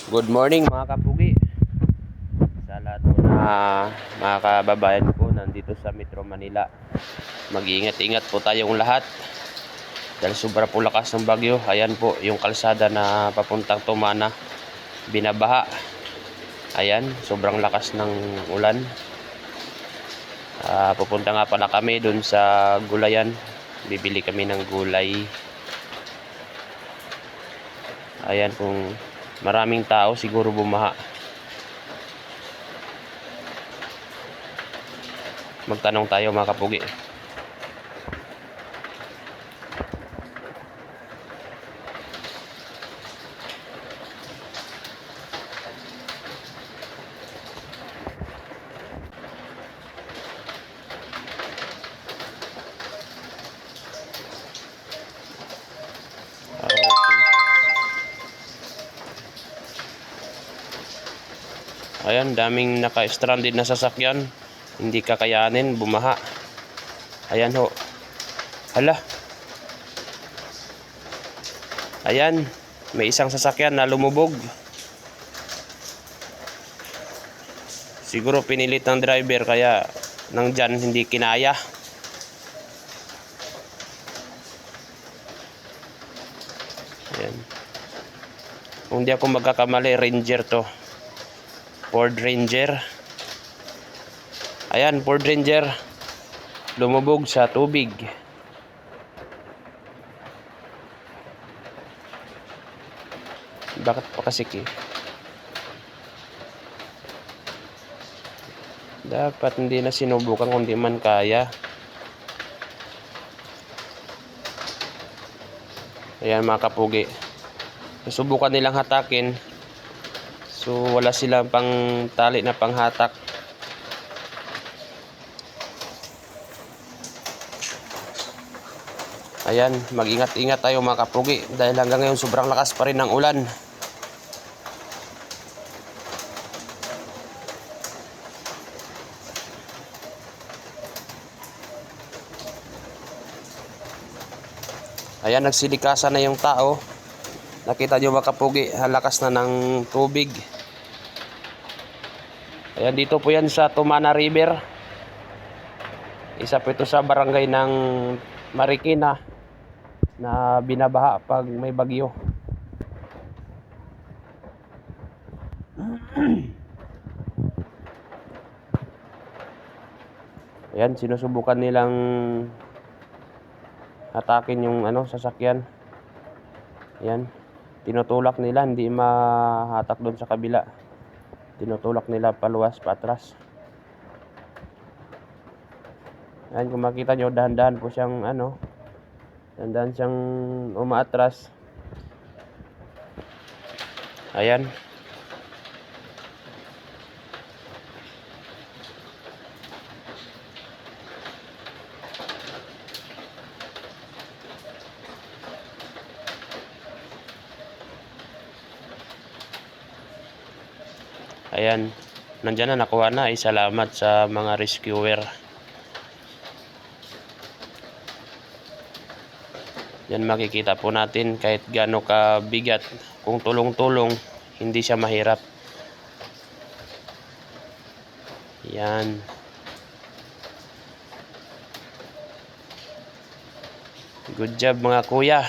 Good morning mga kapugi. Sa lahat po na mga kababayan ko nandito sa Metro Manila. Mag-iingat-ingat po tayong lahat. Dahil sobra po lakas ng bagyo. Ayan po yung kalsada na papuntang Tumana. Binabaha. Ayan, sobrang lakas ng ulan. Pupunta nga pala kami dun sa gulayan. Bibili kami ng gulay. Ayan, kung maraming tao siguro bumaha. Magtanong tayo mga kapugi. Ayan, daming naka-stranded na sasakyan. Hindi kakayanin, bumaha. Ayan ho. Hala. Ayan, may isang sasakyan na lumubog. Siguro pinilit ng driver kaya nang dyan hindi kinaya. Ayan. Kung di ako magkakamali, Ranger to. Ford Ranger. Ayan, Ford Ranger. Lumubog sa tubig. Bakit pa kasi dapat hindi na sinubukan kung di man kaya. Ayan mga kapugi. Susubukan nilang hatakin. So wala silang pang tali na panghatak. Ayan, mag-ingat-ingat tayo mga kapugi dahil hanggang ngayon sobrang lakas pa rin ng ulan. Ayan, nagsilikasan na yung tao. Nakita nyo mga kapugi, halakas na ng tubig. Ayan, dito po yan sa Tumana River. Isa po ito sa barangay ng Marikina na binabaha pag may bagyo. Ayan, sinusubukan nilang hatakin yung sasakyan. Ayan, tinutulak nila, hindi mahatak doon sa kabila. Tinutulak nila paluwas, patras. Ayan, kung makita nyo, dahan-dahan po siyang dahan-dahan siyang umaatras. Ayan. Ayan, nandyan na, nakuha na. Salamat sa mga rescuer. Yan, makikita po natin kahit gaano kabigat, kung tulong-tulong, hindi siya mahirap. Yan. Good job mga kuya.